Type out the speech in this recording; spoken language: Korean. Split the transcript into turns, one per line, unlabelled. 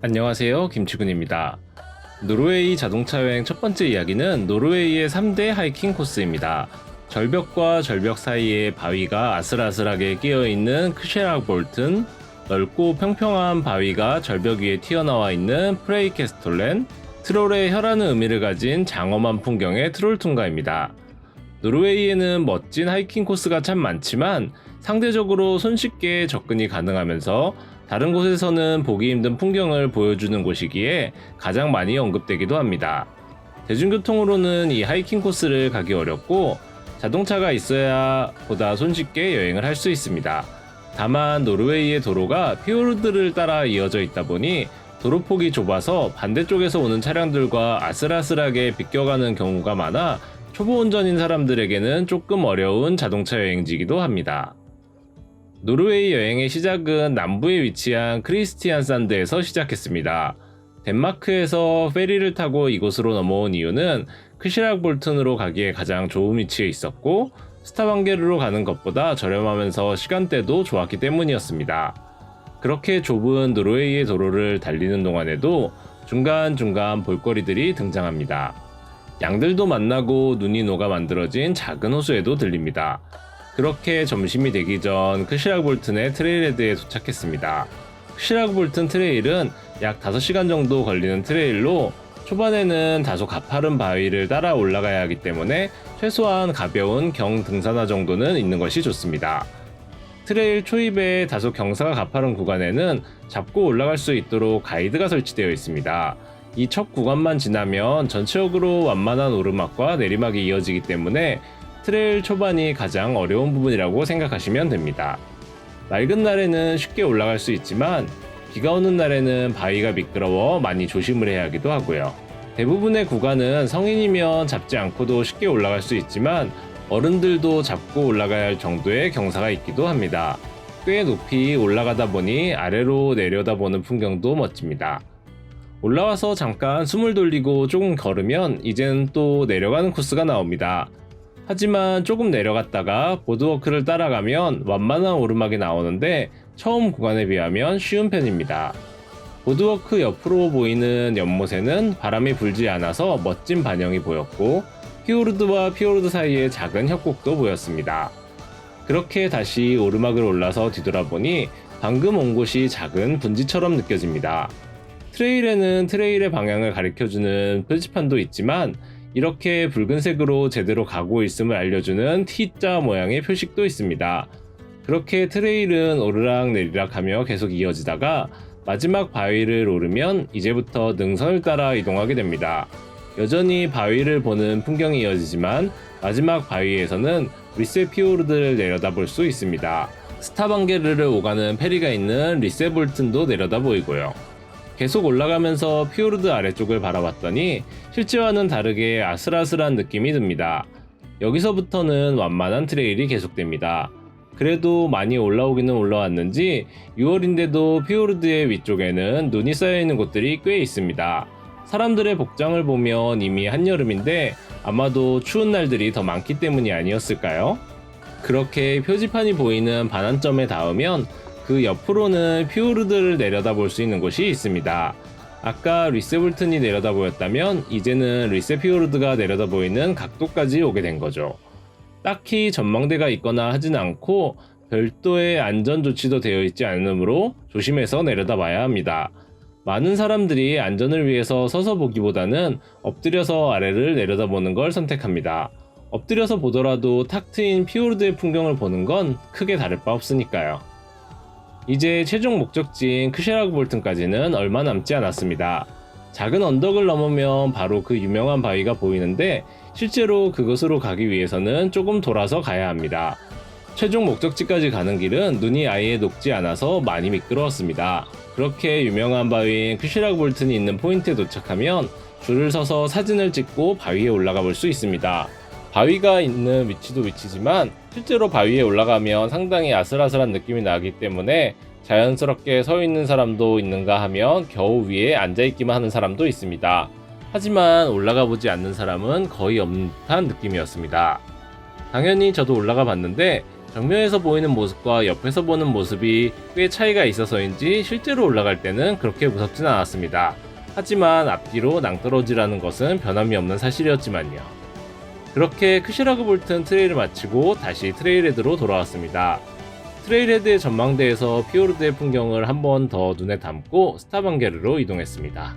안녕하세요, 김치군입니다. 노르웨이 자동차 여행 첫 번째 이야기는 노르웨이의 3대 하이킹 코스입니다. 절벽과 절벽 사이에 바위가 아슬아슬하게 끼어있는 크셰락볼튼, 넓고 평평한 바위가 절벽 위에 튀어나와 있는 프레이케스톨렌, 트롤의 혀라는 의미를 가진 장엄한 풍경의 트롤퉁가입니다. 노르웨이에는 멋진 하이킹 코스가 참 많지만 상대적으로 손쉽게 접근이 가능하면서 다른 곳에서는 보기 힘든 풍경을 보여주는 곳이기에 가장 많이 언급되기도 합니다. 대중교통으로는 이 하이킹 코스를 가기 어렵고 자동차가 있어야 보다 손쉽게 여행을 할 수 있습니다. 다만 노르웨이의 도로가 피오르드를 따라 이어져 있다 보니 도로폭이 좁아서 반대쪽에서 오는 차량들과 아슬아슬하게 비껴가는 경우가 많아 초보 운전인 사람들에게는 조금 어려운 자동차 여행지이기도 합니다. 노르웨이 여행의 시작은 남부에 위치한 크리스티안산드에서 시작했습니다. 덴마크에서 페리를 타고 이곳으로 넘어온 이유는 크시락볼튼으로 가기에 가장 좋은 위치에 있었고 스타방게르로 가는 것보다 저렴하면서 시간대도 좋았기 때문이었습니다. 그렇게 좁은 노르웨이의 도로를 달리는 동안에도 중간중간 볼거리들이 등장합니다. 양들도 만나고 눈이 녹아 만들어진 작은 호수에도 들립니다. 그렇게 점심이 되기 전 크시락볼튼의 트레일헤드에 도착했습니다. 크시락볼튼 트레일은 약 5시간 정도 걸리는 트레일로 초반에는 다소 가파른 바위를 따라 올라가야 하기 때문에 최소한 가벼운 경등산화 정도는 있는 것이 좋습니다. 트레일 초입에 다소 경사가 가파른 구간에는 잡고 올라갈 수 있도록 가이드가 설치되어 있습니다. 이 첫 구간만 지나면 전체적으로 완만한 오르막과 내리막이 이어지기 때문에 트레일 초반이 가장 어려운 부분이라고 생각하시면 됩니다. 맑은 날에는 쉽게 올라갈 수 있지만 비가 오는 날에는 바위가 미끄러워 많이 조심을 해야 하기도 하고요. 대부분의 구간은 성인이면 잡지 않고도 쉽게 올라갈 수 있지만 어른들도 잡고 올라가야 할 정도의 경사가 있기도 합니다. 꽤 높이 올라가다 보니 아래로 내려다보는 풍경도 멋집니다. 올라와서 잠깐 숨을 돌리고 조금 걸으면 이제는 또 내려가는 코스가 나옵니다. 하지만 조금 내려갔다가 보드워크를 따라가면 완만한 오르막이 나오는데 처음 구간에 비하면 쉬운 편입니다. 보드워크 옆으로 보이는 연못에는 바람이 불지 않아서 멋진 반영이 보였고 피오르드와 피오르드 사이에 작은 협곡도 보였습니다. 그렇게 다시 오르막을 올라서 뒤돌아보니 방금 온 곳이 작은 분지처럼 느껴집니다. 트레일에는 트레일의 방향을 가리켜주는 표지판도 있지만 이렇게 붉은색으로 제대로 가고 있음을 알려주는 T자 모양의 표식도 있습니다. 그렇게 트레일은 오르락 내리락 하며 계속 이어지다가 마지막 바위를 오르면 이제부터 능선을 따라 이동하게 됩니다. 여전히 바위를 보는 풍경이 이어지지만 마지막 바위에서는 리세피오르드를 내려다볼 수 있습니다. 스타방게르를 오가는 페리가 있는 리세볼튼도 내려다 보이고요. 계속 올라가면서 피오르드 아래쪽을 바라봤더니 실제와는 다르게 아슬아슬한 느낌이 듭니다. 여기서부터는 완만한 트레일이 계속됩니다. 그래도 많이 올라오기는 올라왔는지 6월인데도 피오르드의 위쪽에는 눈이 쌓여있는 곳들이 꽤 있습니다. 사람들의 복장을 보면 이미 한여름인데 아마도 추운 날들이 더 많기 때문이 아니었을까요? 그렇게 표지판이 보이는 반환점에 닿으면 그 옆으로는 피오르드를 내려다볼 수 있는 곳이 있습니다. 아까 리세볼튼이 내려다 보였다면 이제는 리세피오르드가 내려다 보이는 각도까지 오게 된 거죠. 딱히 전망대가 있거나 하진 않고 별도의 안전조치도 되어 있지 않으므로 조심해서 내려다 봐야 합니다. 많은 사람들이 안전을 위해서 서서 보기보다는 엎드려서 아래를 내려다보는 걸 선택합니다. 엎드려서 보더라도 탁 트인 피오르드의 풍경을 보는 건 크게 다를 바 없으니까요. 이제 최종 목적지인 크셰라그볼튼까지는 얼마 남지 않았습니다. 작은 언덕을 넘으면 바로 그 유명한 바위가 보이는데 실제로 그곳으로 가기 위해서는 조금 돌아서 가야 합니다. 최종 목적지까지 가는 길은 눈이 아예 녹지 않아서 많이 미끄러웠습니다. 그렇게 유명한 바위인 크시락볼튼이 있는 포인트에 도착하면 줄을 서서 사진을 찍고 바위에 올라가 볼 수 있습니다. 바위가 있는 위치도 위치지만 실제로 바위에 올라가면 상당히 아슬아슬한 느낌이 나기 때문에 자연스럽게 서 있는 사람도 있는가 하면 겨우 위에 앉아있기만 하는 사람도 있습니다. 하지만 올라가 보지 않는 사람은 거의 없는 듯한 느낌이었습니다. 당연히 저도 올라가 봤는데 정면에서 보이는 모습과 옆에서 보는 모습이 꽤 차이가 있어서인지 실제로 올라갈 때는 그렇게 무섭진 않았습니다. 하지만 앞뒤로 낭떠러지라는 것은 변함이 없는 사실이었지만요. 그렇게 크시라그 볼튼 트레일을 마치고 다시 트레일헤드로 돌아왔습니다. 트레일헤드의 전망대에서 피오르드의 풍경을 한 번 더 눈에 담고 스타방게르로 이동했습니다.